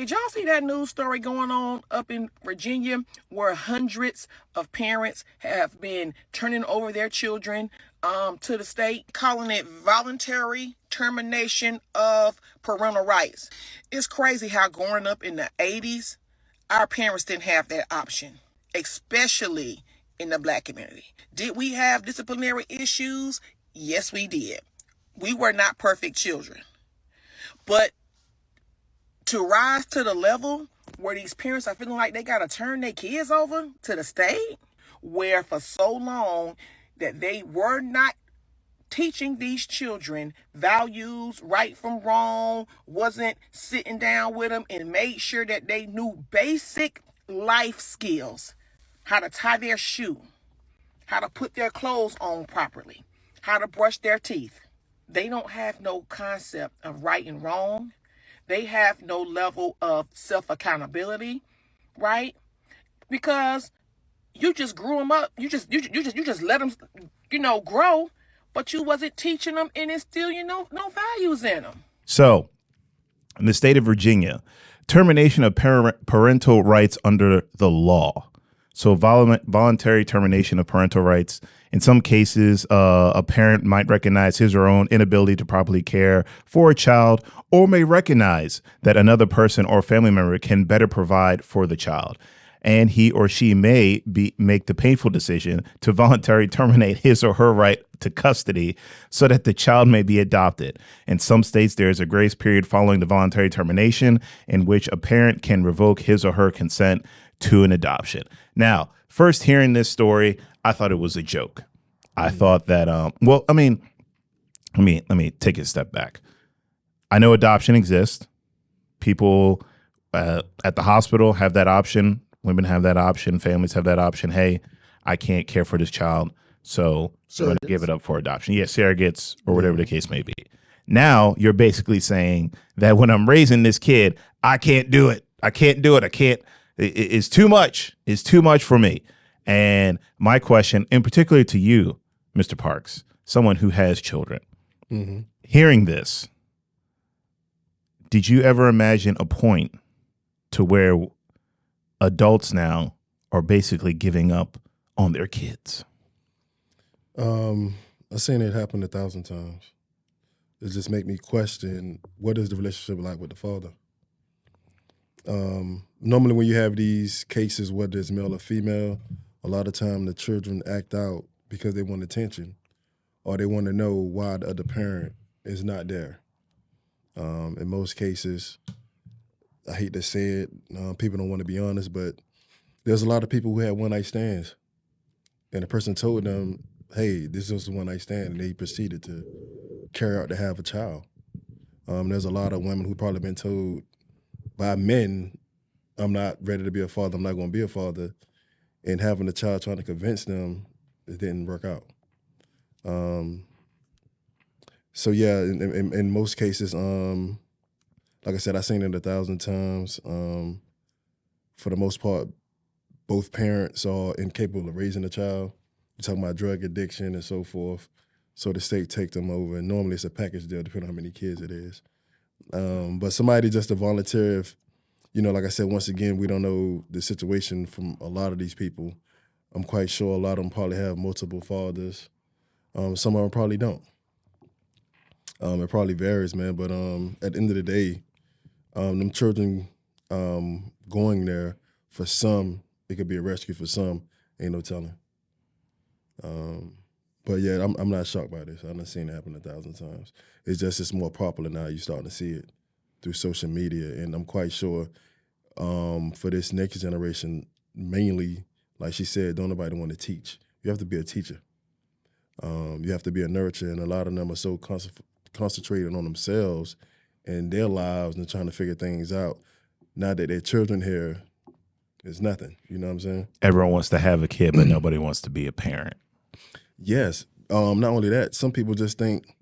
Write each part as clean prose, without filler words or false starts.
Did y'all see that news story going on up in Virginia where hundreds of parents have been turning over their children to the state, calling it voluntary termination of parental rights? It's crazy how growing up in the 80s, our parents didn't have that option, especially in the Black community. Did we have disciplinary issues? Yes, we did. We were not perfect children. But to rise to the level where these parents are feeling like they got to turn their kids over to the state, where for so long that they were not teaching these children values, right from wrong, wasn't sitting down with them and made sure that they knew basic life skills, how to tie their shoe, how to put their clothes on properly, how to brush their teeth. They don't have no concept of right and wrong. They have no level of self-accountability, right? Because you just grew them up. You just let them, grow, but you wasn't teaching them and instill, no values in them. So, in the state of Virginia, termination of parental rights under the law. So voluntary termination of parental rights. In some cases, a parent might recognize his or her own inability to properly care for a child, or may recognize that another person or family member can better provide for the child. And he or she may make the painful decision to voluntarily terminate his or her right to custody so that the child may be adopted. In some states, there is a grace period following the voluntary termination in which a parent can revoke his or her consent to an adoption. Now, first hearing this story, I thought it was a joke. I thought that, let me take a step back. I know adoption exists. People at the hospital have that option. Women have that option. Families have that option. Hey, I can't care for this child, so I'm going to give it up for adoption. Yeah, surrogates or whatever the case may be. Now you're basically saying that when I'm raising this kid, I can't do it. I can't do it. I can't. It's too much. It's too much for me. And my question, in particular to you, Mr. Parks, someone who has children, hearing this, did you ever imagine a point to where adults now are basically giving up on their kids? I've seen it happen 1,000 times. It just make me question, what is the relationship like with the father? Normally when you have these cases, whether it's male or female, a lot of time the children act out because they want attention or they want to know why the other parent is not there. In most cases, I hate to say it, people don't want to be honest, but there's a lot of people who have one-night stands and the person told them, hey, this is a one-night stand, and they proceeded to carry out to have a child. There's a lot of women who probably been told by men, I'm not ready to be a father, I'm not going to be a father, and having a child trying to convince them, it didn't work out. So yeah, in most cases, like I said, I've seen it 1,000 times. For the most part, both parents are incapable of raising a child. You're talking about drug addiction and so forth. So the state take them over, and normally it's a package deal depending on how many kids it is. But somebody just a volunteer, like I said, once again, we don't know the situation from a lot of these people. I'm quite sure a lot of them probably have multiple fathers. Some of them probably don't. It probably varies, man. But at the end of the day, them children going there, for some, it could be a rescue. For some, ain't no telling. But yeah, I'm not shocked by this. I've seen it happen 1,000 times. It's more popular now. You're starting to see it through social media, and I'm quite sure for this next generation, mainly, like she said, don't nobody want to teach. You have to be a teacher. You have to be a nurturer, and a lot of them are so concentrated on themselves and their lives and trying to figure things out. Now that their children here, it's nothing. You know what I'm saying? Everyone wants to have a kid, but nobody wants to be a parent. Yes. Not only that, some people just think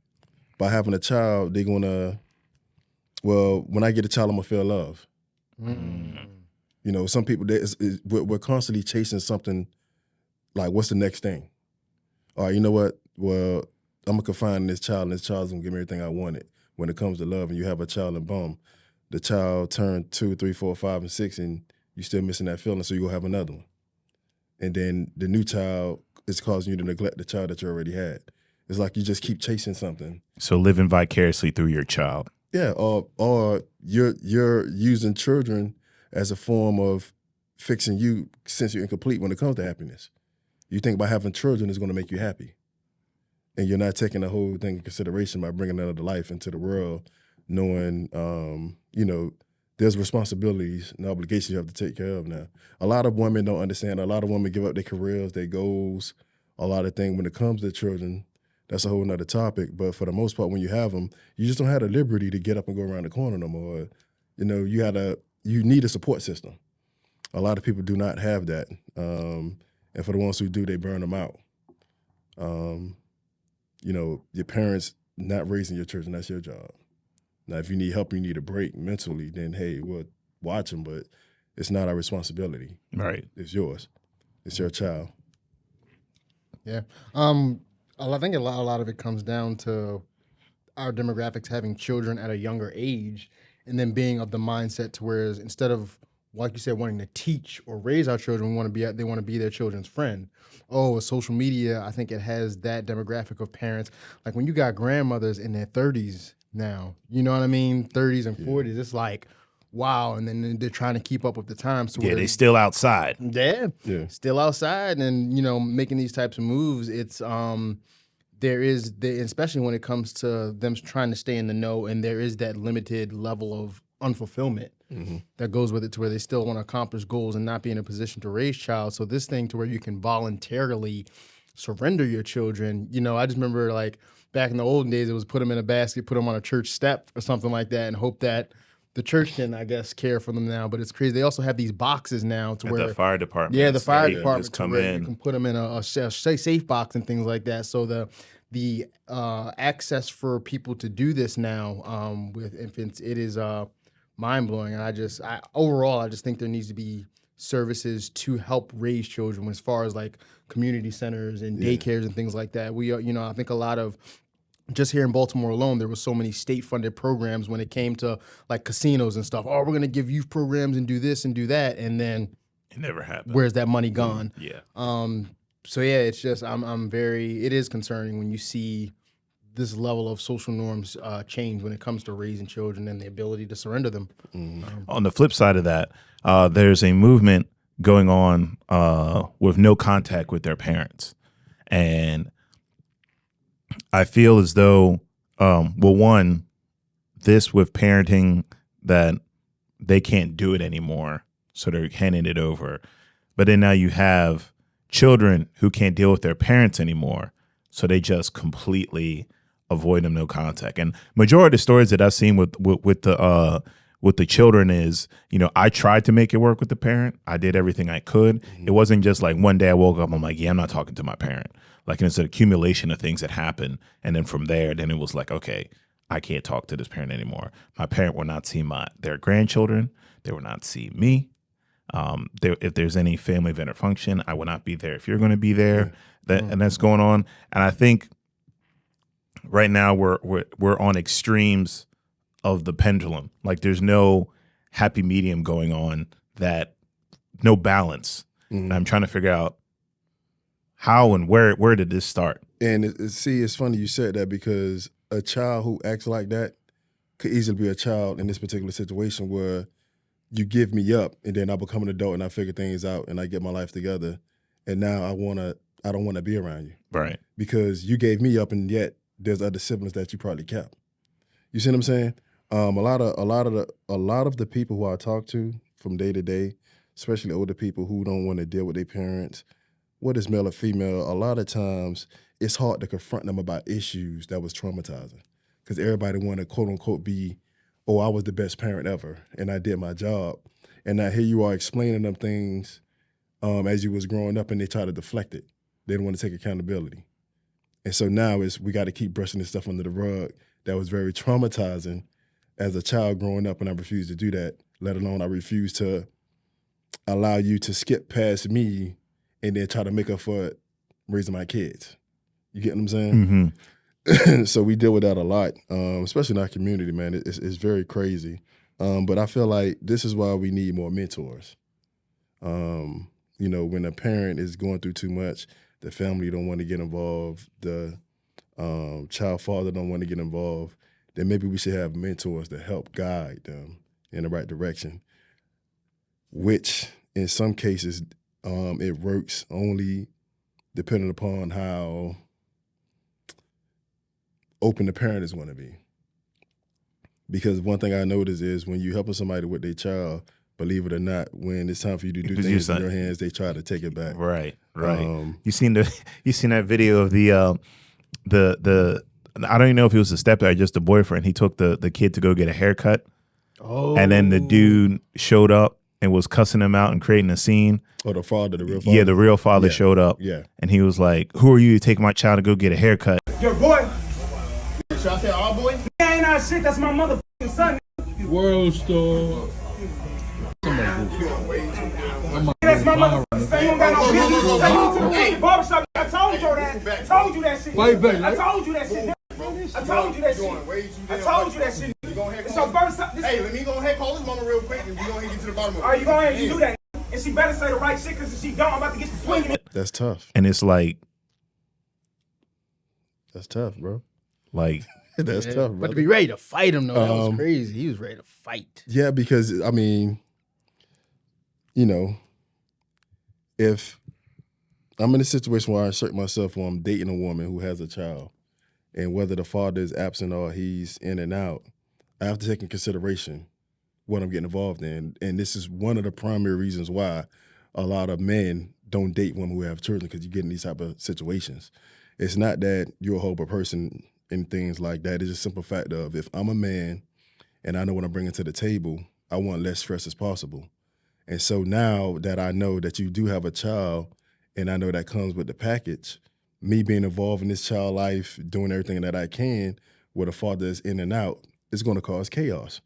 by having a child, they're going to, well, when I get a child, I'm going to feel love. Some people, we're constantly chasing something like, what's the next thing? All right, you know what? Well, I'm going to confine this child, and this child's going to give me everything I wanted when it comes to love, and you have a child and boom. the child turned 2, 3, 4, 5, and 6, and you still missing that feeling, so you go have another one. And then the new child is causing you to neglect the child that you already had. It's like you just keep chasing something. So living vicariously through your child. Yeah, or you're using children as a form of fixing you since you're incomplete when it comes to happiness. You think about having children is going to make you happy. And you're not taking the whole thing in consideration by bringing another life into the world, knowing, there's responsibilities and obligations you have to take care of now. A lot of women don't understand. A lot of women give up their careers, their goals, a lot of things when it comes to children. That's a whole nother topic. But for the most part, when you have them, you just don't have the liberty to get up and go around the corner no more. You need a support system. A lot of people do not have that. And for the ones who do, they burn them out. Your parents not raising your children, that's your job. Now, if you need help, you need a break mentally, then, hey, we'll watch them, but it's not our responsibility. Right. It's yours. It's your child. Yeah. I think a lot of it comes down to our demographics having children at a younger age and then being of the mindset to where instead of, like you said, wanting to teach or raise our children, they want to be their children's friend. With social media, I think it has that demographic of parents. Like when you got grandmothers in their 30s now, you know what I mean? 30s and 40s, it's like, wow. And then they're trying to keep up with the times. So they still outside. Yeah, still outside and, making these types of moves. It's, especially when it comes to them trying to stay in the know, and there is that limited level of unfulfillment that goes with it to where they still want to accomplish goals and not be in a position to raise child. So this thing to where you can voluntarily surrender your children, I just remember like back in the olden days, it was put them in a basket, put them on a church step or something like that and hope that the church can, I guess, care for them now. But it's crazy. They also have these boxes now to where the fire department. Yeah, the fire department just come to where in. you can put them in a safe box and things like that. So the access for people to do this now with infants, it is mind blowing. And I just think there needs to be services to help raise children as far as like community centers and daycares and things like that. We I think a lot of just here in Baltimore alone, there were so many state-funded programs when it came to like casinos and stuff. Oh, we're going to give youth programs and do this and do that, and then it never happened. Where's that money gone? Yeah. So yeah, it's just it is concerning when you see this level of social norms change when it comes to raising children and the ability to surrender them. On the flip side of that, there's a movement going on with no contact with their parents, and I feel as though, this with parenting that they can't do it anymore, so they're handing it over. But then now you have children who can't deal with their parents anymore, so they just completely avoid them, no contact. And majority of the stories that I've seen with the children is, I tried to make it work with the parent. I did everything I could. It wasn't just like one day I woke up, I'm like, yeah, I'm not talking to my parent. Like, it's an accumulation of things that happen. And then from there, then it was like, okay, I can't talk to this parent anymore. My parent will not see their grandchildren. They will not see me. If there's any family event or function, I will not be there. If you're going to be there, and that's going on. And I think right now we're on extremes of the pendulum. Like there's no happy medium going on, no balance. And I'm trying to figure out how and where did this start? And it's funny you said that, because a child who acts like that could easily be a child in this particular situation where you give me up and then I become an adult and I figure things out and I get my life together, and now I don't want to be around you. Right. Because you gave me up, and yet there's other siblings that you probably kept. You see what I'm saying? A lot of the people who I talk to from day to day, especially older people who don't want to deal with their parents, whether it's male or female, a lot of times it's hard to confront them about issues that was traumatizing, because everybody want to quote unquote be, oh, I was the best parent ever and I did my job. And now here you are explaining them things as you was growing up, and they try to deflect it. They don't want to take accountability. And so now we got to keep brushing this stuff under the rug that was very traumatizing as a child growing up, and I refuse to do that, let alone I refuse to allow you to skip past me and then try to make up for it raising my kids. You get what I'm saying? Mm-hmm. So we deal with that a lot, especially in our community, man. It's very crazy. But I feel like this is why we need more mentors. You know, when a parent is going through too much, the family don't want to get involved, the child father don't want to get involved, then maybe we should have mentors to help guide them in the right direction, which in some cases it works only depending upon how open the parent is going to be. Because one thing I noticed is when you helping somebody with their child, believe it or not, when it's time for you to do things in your hands, they try to take it back. Right. You seen that video of the I don't even know if he was the stepdad, just the boyfriend. He took the kid to go get a haircut. Oh. And then the dude showed up and was cussing him out and creating a scene. Oh, the real father? Yeah, the real father showed up. Yeah. And he was like, "Who are you to take my child to go get a haircut?" Your boy. Should I say all boy? That ain't our shit. That's my motherfucking son. World Star. That's my motherfucking son. You don't got no business. Take him to the barbershop. I told you that. I told you that shit. Fight back. I told you that shit. I told you that shit. I told you that shit. It's your first time. Hey, let me go ahead and call this mama real quick and we go ahead and get to the bottom of it. All right, you go ahead and you do that. And she better say the right shit, because if she don't, I'm about to get you swinging. That's tough. And it's like, that's tough, bro. Like, that's tough, bro. But to be ready to fight him, though, that was crazy. He was ready to fight. Yeah, because, I mean, you know, if I'm in a situation where I insert myself where I'm dating a woman who has a child, and whether the father is absent or he's in and out, I have to take in consideration what I'm getting involved in. And this is one of the primary reasons why a lot of men don't date women who have children, because you get in these type of situations. It's not that you're a horrible person and things like that. It's just a simple fact of, if I'm a man and I know what I'm bringing to the table, I want less stress as possible. And so now that I know that you do have a child, and I know that comes with the package, me being involved in this child life, doing everything that I can with a father that's in and out, is going to cause chaos.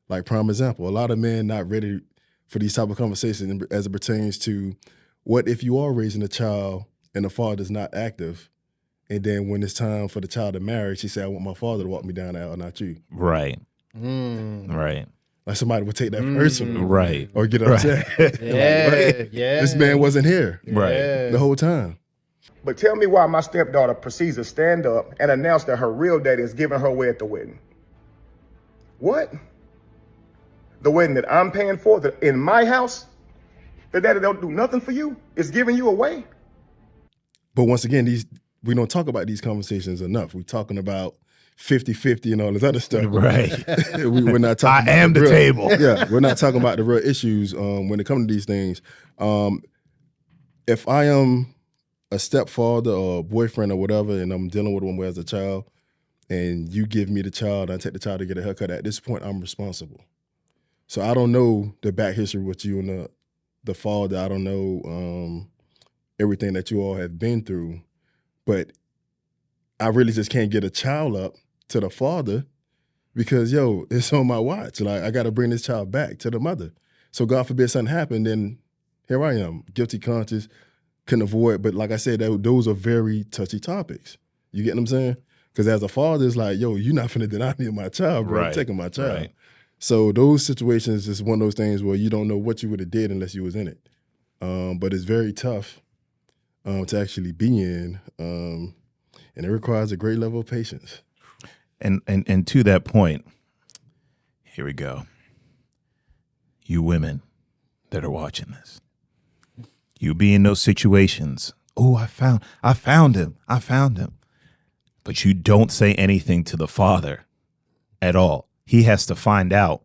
Like, prime example, a lot of men not ready for these type of conversations as it pertains to, what if you are raising a child and the father's not active, and then when it's time for the child to marry, she said, "I want my father to walk me down the aisle, not you." right. Right. Like, somebody would take that personal. Right. Or get upset. Yeah. This man wasn't here. Right. The whole time. But tell me why my stepdaughter proceeds to stand up and announce that her real daddy is giving her away at the wedding. What? The wedding that I'm paying for, in my house, the daddy don't do nothing for you, is giving you away? But once again, we don't talk about these conversations enough. We're talking about 50-50 and all this other stuff. Right. We're not talking I am the table. Yeah, we're not talking about the real issues when it comes to these things. If I am a stepfather or a boyfriend or whatever, and I'm dealing with one who has a child, and you give me the child, I take the child to get a haircut, at this point, I'm responsible. So I don't know the back history with you and the father. I don't know everything that you all have been through, but I really just can't get a child up to the father because, it's on my watch. Like, I got to bring this child back to the mother. So God forbid something happened, then here I am, guilty conscious, couldn't avoid. But like I said, those are very touchy topics. You get what I'm saying? Because as a father, it's like, you're not finna deny me my child, bro. Right. I'm taking my child. Right. So those situations is one of those things where you don't know what you would have did unless you was in it. But it's very tough to actually be in, and it requires a great level of patience. And to that point, here we go. You women that are watching this, you be in those situations. Oh, I found him. But you don't say anything to the father at all. He has to find out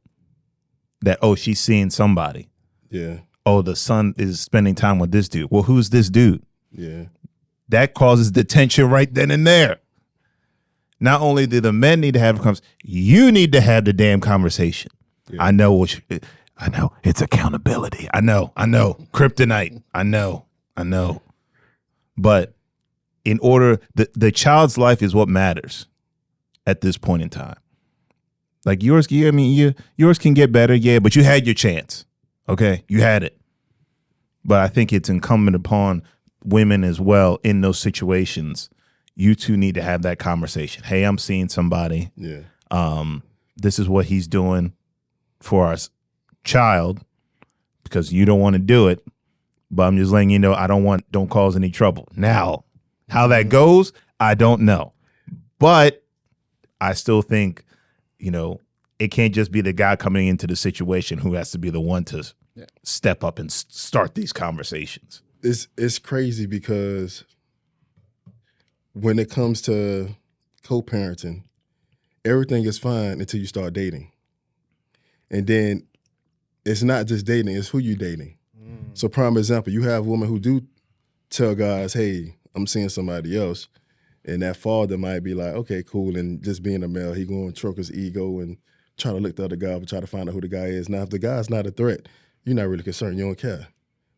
that, she's seeing somebody. Yeah. Oh, the son is spending time with this dude. Well, who's this dude? Yeah. That causes the tension right then and there. Not only do the men need to have conversations, you need to have the damn conversation. Yeah. I know it's accountability. I know, kryptonite. I know. But in order, the child's life is what matters at this point in time. Like yours can get better, yeah, but you had your chance. Okay, you had it. But I think it's incumbent upon women as well in those situations. You two need to have that conversation. Hey, I'm seeing somebody. Yeah. This is what he's doing. for our child because you don't want to do it. But I'm just letting you know don't cause any trouble. Now, how that goes, I don't know. But I still think, it can't just be the guy coming into the situation who has to be the one to step up and start these conversations. It's crazy because when it comes to co-parenting, everything is fine until you start dating. And then it's not just dating, it's who you dating. So prime example, you have women who do tell guys, hey, I'm seeing somebody else. And that father might be like, okay, cool. And just being a male, he going to choke his ego and try to look the other guy up and try to find out who the guy is. Now, if the guy's not a threat, you're not really concerned. You don't care.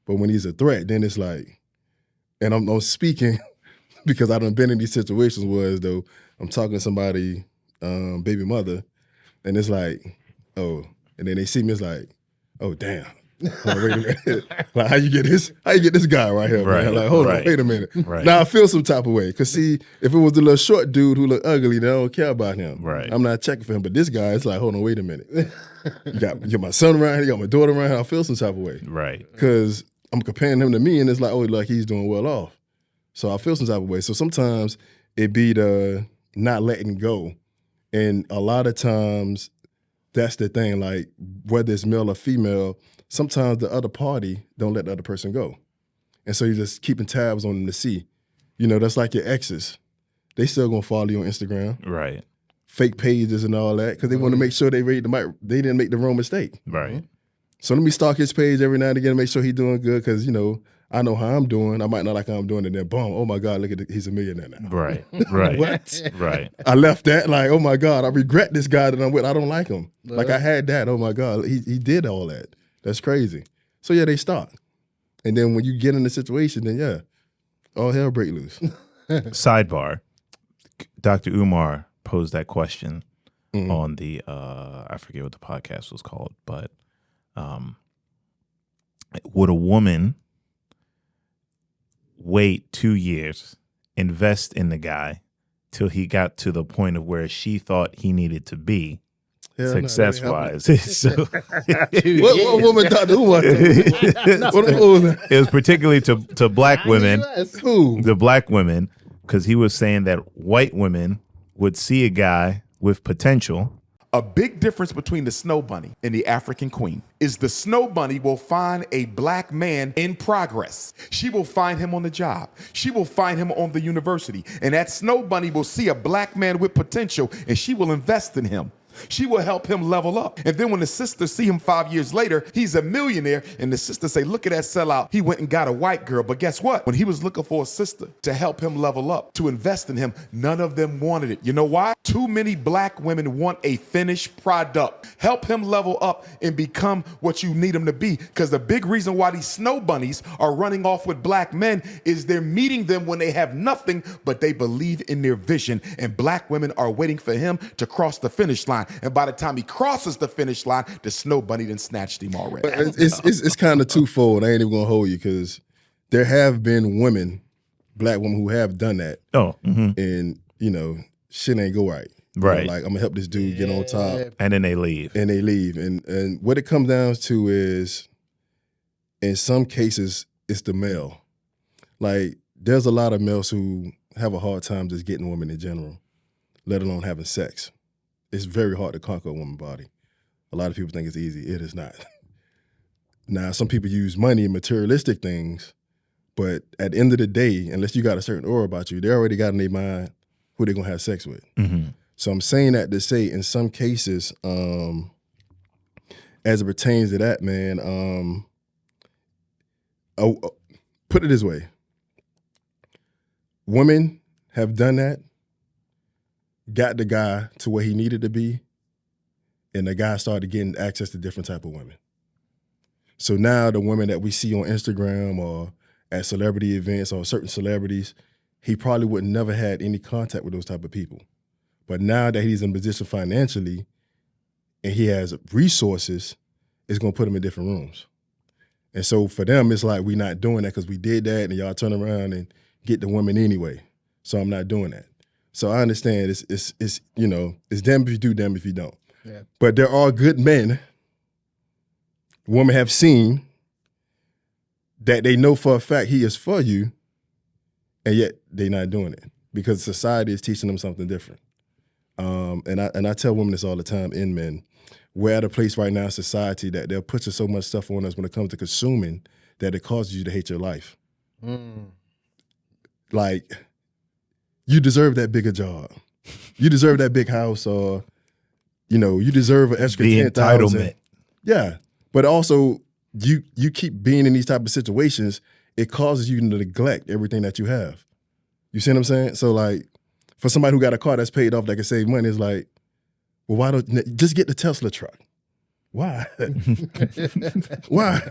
But when he's a threat, then it's like, and I'm speaking because I done been in these situations where though I'm talking to somebody, baby mother, and it's like, oh, and then they see me, it's like, oh, damn. Hold on, wait a minute. Like, how you get this guy right here, man? Like, hold on, wait a minute. Right. Now I feel some type of way. Cause see, if it was the little short dude who looked ugly, then I don't care about him. Right. I'm not checking for him. But this guy, it's like, hold on, wait a minute. You got my son around here, you got my daughter around here, I feel some type of way. Right. Cause I'm comparing him to me and it's like, oh, like he's doing well off. So I feel some type of way. So sometimes it be the not letting go. And a lot of times that's the thing, like whether it's male or female, sometimes the other party don't let the other person go. And so you're just keeping tabs on them to see. That's like your exes. They still gonna follow you on Instagram. Right. Fake pages and all that, because they want to make sure they didn't make the wrong mistake. Right. So let me stalk his page every now and again to make sure he's doing good, because, I know how I'm doing. I might not like how I'm doing, and then boom, oh my God, look at he's a millionaire now. Right. Right. What? Right. I left that like, oh my God, I regret this guy that I'm with. I don't like him. Like I had that. Oh my God, he did all that. That's crazy. So yeah, they stalk. And then when you get in the situation, then yeah, all hell break loose. Sidebar, Dr. Umar posed that question on the, I forget what the podcast was called, but would a woman wait 2 years, invest in the guy till he got to the point of where she thought he needed to be, success-wise? What woman Dr. Umar? It was particularly to black women. Who? The black women, because he was saying that white women would see a guy with potential. A big difference between the snow bunny and the African queen is the snow bunny will find a black man in progress. She will find him on the job. She will find him on the university. And that snow bunny will see a black man with potential and she will invest in him. She will help him level up. And then when the sisters see him 5 years later, he's a millionaire. And the sisters say, look at that sellout. He went and got a white girl. But guess what? When he was looking for a sister to help him level up, to invest in him, none of them wanted it. You know why? Too many black women want a finished product. Help him level up and become what you need him to be. Because the big reason why these snow bunnies are running off with black men is they're meeting them when they have nothing, but they believe in their vision. And black women are waiting for him to cross the finish line. And by the time he crosses the finish line, the snow bunny done snatched him already. It's kind of twofold. I ain't even gonna hold you, because there have been women, black women, who have done that. Oh, and shit ain't go right. Right. Like I'm gonna help this dude get on top, and then they leave. And what it comes down to is, in some cases, it's the male. Like there's a lot of males who have a hard time just getting women in general, let alone having sex. It's very hard to conquer a woman's body. A lot of people think it's easy. It is not. Now, some people use money and materialistic things, but at the end of the day, unless you got a certain aura about you, they already got in their mind who they're going to have sex with. Mm-hmm. So I'm saying that to say, in some cases, as it pertains to that, man, put it this way. Women have done that, got the guy to where he needed to be, and the guy started getting access to different type of women. So now the women that we see on Instagram or at celebrity events or certain celebrities, he probably would never had any contact with those type of people. But now that he's in position financially and he has resources, it's gonna put him in different rooms. And so for them, it's like, we're not doing that because we did that and y'all turn around and get the women anyway. So I'm not doing that. So I understand it's damn if you do, damn if you don't. Yeah. But there are good men women have seen that they know for a fact he is for you, and yet they're not doing it because society is teaching them something different. And I tell women this all the time, and men, we're at a place right now in society that they'll put so much stuff on us when it comes to consuming that it causes you to hate your life. Like, you deserve that bigger job. You deserve that big house, or, you know, you deserve an extra The 10,000. entitlement. Yeah. But also, you keep being in these type of situations, it causes you to neglect everything that you have. You see what I'm saying? So, like, for somebody who got a car that's paid off that can save money, it's like, well, why don't just get the Tesla truck? Why? Why?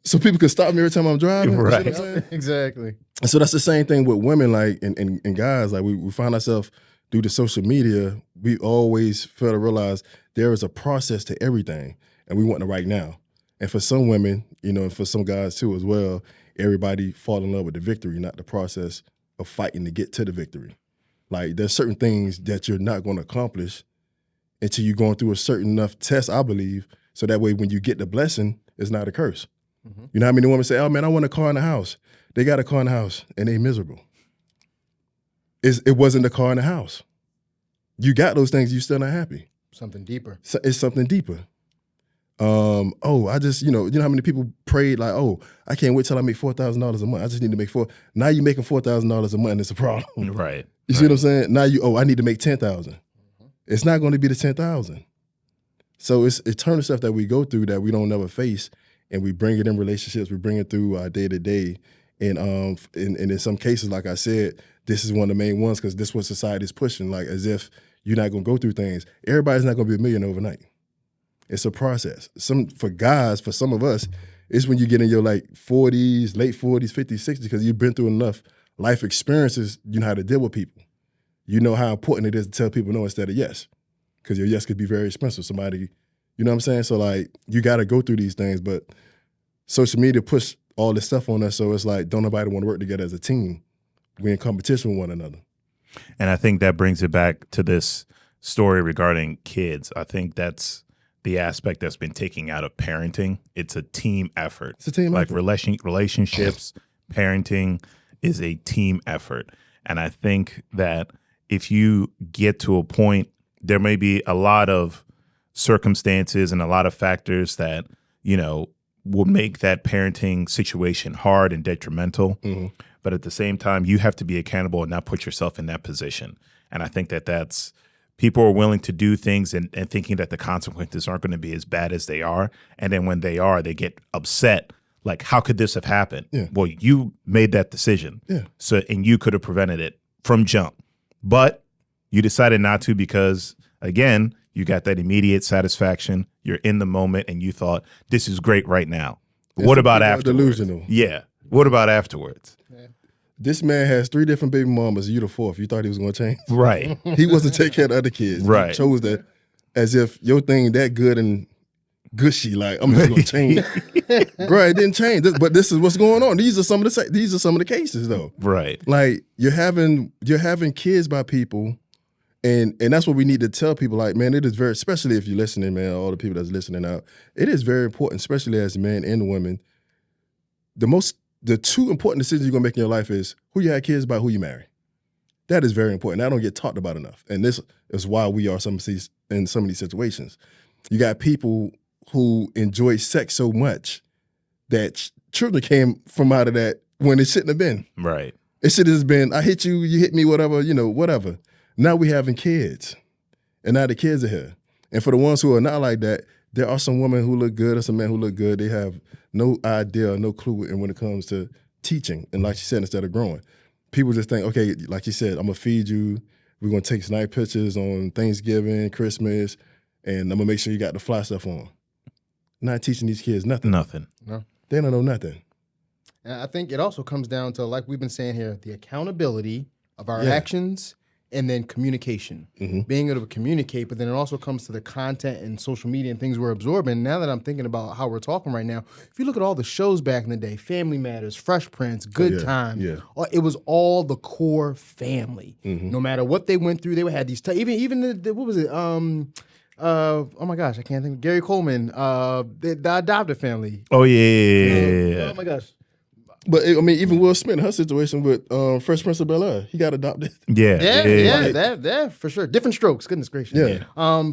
So people can stop me every time I'm driving. Right. You see what I'm saying? Exactly. And so that's the same thing with women, like, and guys. Like, we find ourselves through the social media, we always fail to realize there is a process to everything, and we want it right now. And for some women, you know, and for some guys too as well, everybody fall in love with the victory, not the process of fighting to get to the victory. Like, there's certain things that you're not going to accomplish until you're going through a certain enough test, I believe, so that way when you get the blessing, it's not a curse. Mm-hmm. You know how many women say, oh man, I want a car in the house. They got a car in the house and they miserable. It wasn't the car in the house. You got those things, you still not happy. Something deeper. So it's something deeper. I just, you know how many people prayed like, oh, I can't wait till I make $4,000 a month. I just need to make Now you're making $4,000 a month and it's a problem. Right. You see what I'm saying? Now I need to make 10,000. It's not going to be the 10,000. So it's eternal stuff that we go through that we don't never face, and we bring it in relationships. We bring it through our day to day, and in some cases, like I said, this is one of the main ones because this is what society is pushing. Like, as if you're not going to go through things. Everybody's not going to be a millionaire overnight. It's a process. For guys, for some of us, it's when you get in your like 40s, late 40s, 50s, 60s, because you've been through enough life experiences. You know how to deal with people. You know how important it is to tell people no instead of yes, because your yes could be very expensive. Somebody, you know what I'm saying? So, like, you got to go through these things, but social media push all this stuff on us, so it's like, don't nobody want to work together as a team. We're in competition with one another. And I think that brings it back to this story regarding kids. I think that's the aspect that's been taken out of parenting. It's a team effort. It's a team effort. Like relationships, parenting is a team effort. And I think that if you get to a point, there may be a lot of circumstances and a lot of factors that, you know, will make that parenting situation hard and detrimental. Mm-hmm. But at the same time, you have to be accountable and not put yourself in that position. And I think that that's people are willing to do things and thinking that the consequences aren't going to be as bad as they are. And then when they are, they get upset. Like, how could this have happened? Yeah. Well, you made that decision. Yeah. So, and you could have prevented it from jump. But you decided not to because, again, you got that immediate satisfaction. You're in the moment and you thought, this is great right now. But what about afterwards? Delusional. Yeah. What about afterwards? Yeah. This man has 3 different baby mamas. You the 4th. You thought he was going to change? Right. He wasn't taking care of the other kids. Right. He chose that as if your thing that good and gushy. Like, I'm just going to change. Bro, it didn't change. But this is what's going on. These are some of the cases, though. Right. Like, you're having kids by people, and that's what we need to tell people. Like, man, it is very, especially if you're listening, man, all the people that's listening out, it is very important, especially as men and women. The 2 important decisions you're going to make in your life is who you have kids by, who you marry. That is very important. That don't get talked about enough. And this is why we are in some of these situations. You got people who enjoy sex so much that children came from out of that when it shouldn't have been. Right. It should have been, I hit you, you hit me, whatever, whatever. Now we having kids. And now the kids are here. And for the ones who are not like that, there are some women who look good or some men who look good. They have no idea, no clue when it comes to teaching. And like she said, instead of growing, people just think, okay, like you said, I'm going to feed you. We're going to take nice pictures on Thanksgiving, Christmas, and I'm going to make sure you got the fly stuff on. Not teaching these kids nothing. Nothing. No. They don't know nothing. And I think it also comes down to, like we've been saying here, the accountability of our actions and then communication. Mm-hmm. Being able to communicate, but then it also comes to the content and social media and things we're absorbing. Now that I'm thinking about how we're talking right now, if you look at all the shows back in the day, Family Matters, Fresh Prince, Good Time, it was all the core family. Mm-hmm. No matter what they went through, they had these, even what was it, oh my gosh, I can't think. Gary Coleman, the adoptive family. Oh yeah. Oh my gosh. But I mean, even Will Smith, her situation with Fresh Prince of Bel-Air, he got adopted. Yeah. That for sure. Different strokes. Goodness gracious. Yeah.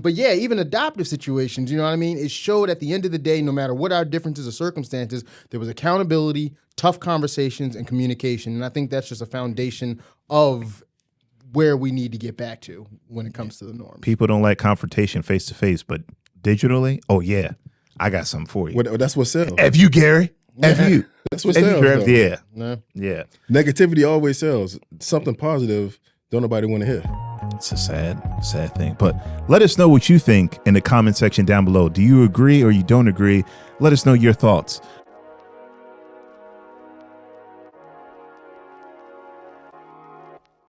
But yeah, even adoptive situations, you know what I mean? It showed at the end of the day, no matter what our differences or circumstances, there was accountability, tough conversations, and communication. And I think that's just a foundation of where we need to get back to when it comes to the norms. People don't like confrontation face to face, but digitally, oh yeah, I got something for you. That's what sells. F you, Gary. F you. That's what F you, sells. Trev. though. Yeah. No. Yeah. Negativity always sells. Something positive, don't nobody want to hear. It's a sad thing. But let us know what you think in the comment section down below. Do you agree or you don't agree? Let us know your thoughts.